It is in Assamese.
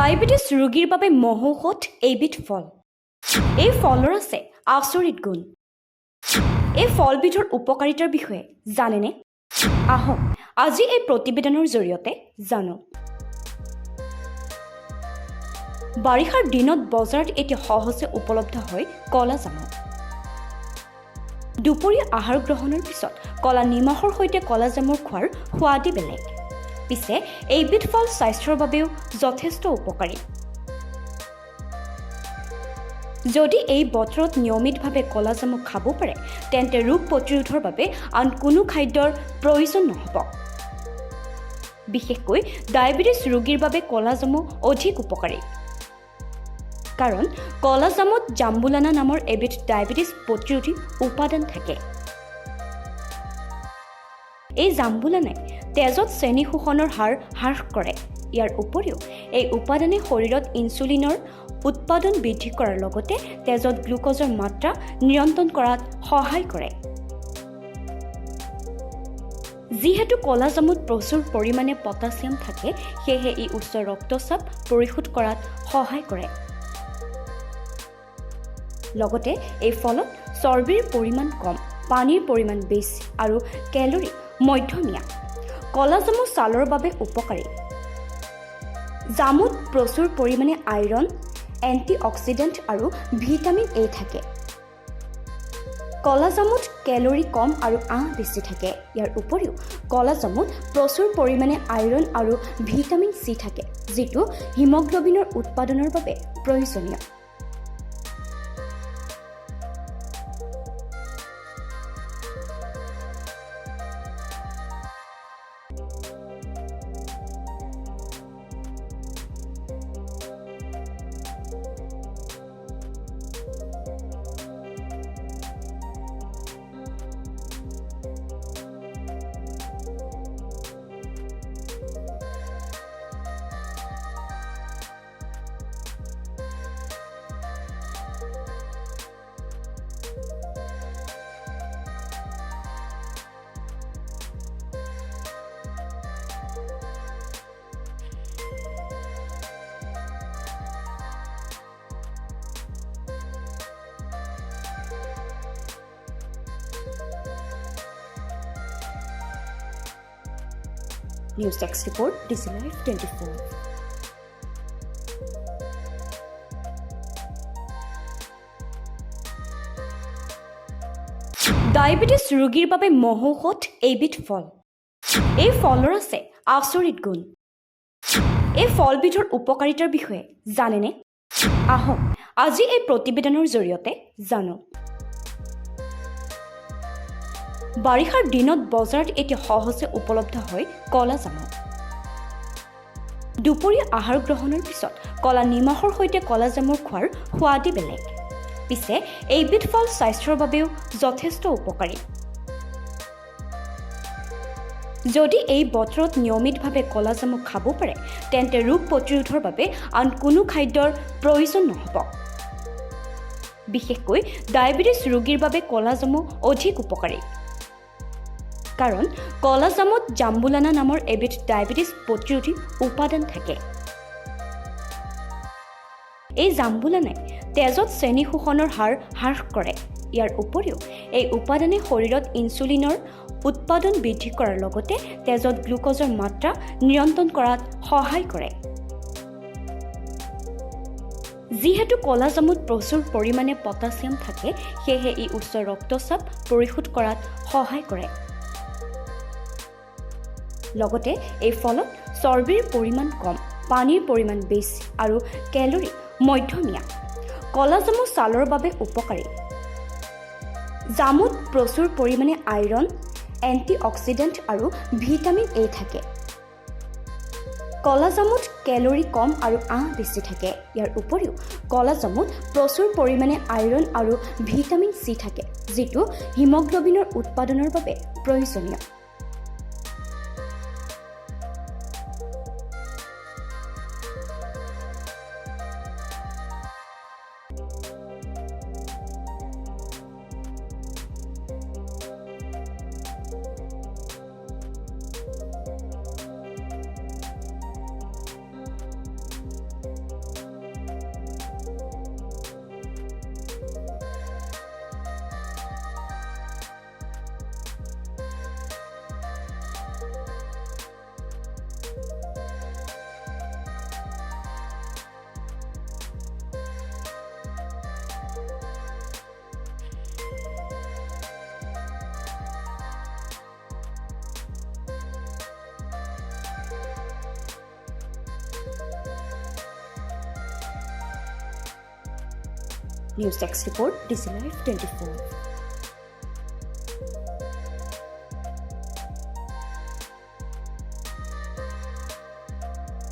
ডায়েবেটিছ ৰোগীৰ বাবে মহৌষধ এইবিধ ফল। এই ফলৰ আছে আচৰিত গুণ। এই ফলবিধৰ উপকাৰিতাৰ বিষয়ে জানেনে? আহক আজি এই প্ৰতিবেদনৰ জৰিয়তে জানো। বাৰিষাৰ দিনত বজাৰত এতিয়া সহজে উপলব্ধ হয় কলা জামু। দুপৰীয়া আহাৰ গ্ৰহণৰ পিছত কলা নিমখৰ সৈতে কলা জামুৰ খোৱাৰ সোৱাদেই বেলেগ। পিছে এইবিধ ফল স্বাস্থ্যৰ বাবেও যথেষ্ট উপকাৰী। যদি এই বতৰত নিয়মিতভাৱে কলা জামু খাব পাৰে তেন্তে ৰোগ প্ৰতিৰোধৰ বাবে আন কোনো খাদ্যৰ প্ৰয়োজন নহ'ব। বিশেষকৈ ডায়েবেটিছ ৰোগীৰ বাবে কলা জামু অধিক উপকাৰী। কাৰণ কলা জামুত জাম্বুলানা নামৰ এবিধ ডায়েবেটিছ প্ৰতিৰোধী উপাদান থাকে। এই জাম্বুলানাই তেজত চেনি শোষণৰ হাৰ হ্ৰাস কৰে। ইয়াৰ উপৰিও এই উপাদানে শৰীৰত ইনচুলিনৰ উৎপাদন বৃদ্ধি কৰাৰ লগতে তেজত গ্লুক'জৰ মাত্ৰা নিয়ন্ত্ৰণ কৰাত সহায় কৰে। যিহেতু কলা জামুত প্ৰচুৰ পৰিমাণে পটাছিয়াম থাকে, সেয়েহে ই উচ্চ ৰক্তচাপ পৰিশোধ কৰাত সহায় কৰে। লগতে এই ফলত চৰ্বিৰ পৰিমাণ কম, পানীৰ পৰিমাণ বেছি আৰু কেলৰি মধ্যমীয়া। কলা জামু ছালৰ বাবে উপকাৰী। জামুত প্ৰচুৰ পৰিমাণে আইৰণ, এণ্টিঅক্সিডেণ্ট আৰু ভিটামিন এ থাকে। কলা জামুত কেলৰি কম আৰু আঁহ বেছি থাকে। ইয়াৰ উপৰিও কলা জামুত প্ৰচুৰ পৰিমাণে আইৰণ আৰু ভিটামিন চি থাকে, যিটো হিমগ্ল'বিনৰ উৎপাদনৰ বাবে প্ৰয়োজনীয়। News Desk Report, DC Live 24. Diabetes ৰোগীৰ বাবে মহৌষধ এইবিধ ফল। এই ফলৰ আছে আচৰিত গুণ। এই ফলবিধৰ উপকাৰিতাৰ বিষয়ে জানেনে? আহক আজি এই প্ৰতিবেদনৰ জৰিয়তে জানো। বাৰিষাৰ দিনত বজাৰত এতিয়া সহজে উপলব্ধ হয় কলা জামু। দুপৰীয়া আহাৰ গ্ৰহণৰ পিছত কলা নিমখৰ সৈতে কলা জামুৰ খোৱাৰ সোৱাদেই বেলেগ। পিছে এইবিধ ফল স্বাস্থ্যৰ বাবেও যথেষ্ট উপকাৰী। যদি এই বতৰত নিয়মিতভাৱে কলা জামু খাব পাৰে তেন্তে ৰোগ প্ৰতিৰোধৰ বাবে আন কোনো খাদ্যৰ প্ৰয়োজন নহ'ব। বিশেষকৈ ডায়েবেটিছ ৰোগীৰ বাবে কলা জামু অধিক উপকাৰী। কাৰণ কলা জামুত জাম্বুলানা নামৰ এবিধ ডায়েবেটিছ প্ৰতিৰোধী উপাদান থাকে। এই জাম্বুলানাই তেজত চেনি শোষণৰ হাৰ হ্ৰাস কৰে। ইয়াৰ উপৰিও এই উপাদানে শৰীৰত ইনচুলিনৰ উৎপাদন বৃদ্ধি কৰাৰ লগতে তেজত গ্লুক'জৰ মাত্ৰা নিয়ন্ত্ৰণ কৰাত সহায় কৰে। যিহেতু কলা জামুত প্ৰচুৰ পৰিমাণে পটাছিয়াম থাকে, সেয়েহে ই উচ্চ ৰক্তচাপ পৰিশোধ কৰাত সহায় কৰে। লগতে এই ফলত চৰ্বিৰ পৰিমাণ কম, পানীৰ পৰিমাণ বেছি আৰু কেলৰি মধ্যমীয়া। কলা জামু ছালৰ বাবে উপকাৰী। জামুত প্ৰচুৰ পৰিমাণে আইৰণ, এণ্টিঅক্সিডেণ্ট আৰু ভিটামিন এ থাকে। কলা জামুত কেলৰি কম আৰু আঁহ বেছি থাকে। ইয়াৰ উপৰিও কলা জামুত প্ৰচুৰ পৰিমাণে আইৰণ আৰু ভিটামিন চি থাকে, যিটো হিমগ্ল'বিনৰ উৎপাদনৰ বাবে প্ৰয়োজনীয়। নিউজ ডেস্ক ৰিপৰ্ট ডিজি লাইভ 24।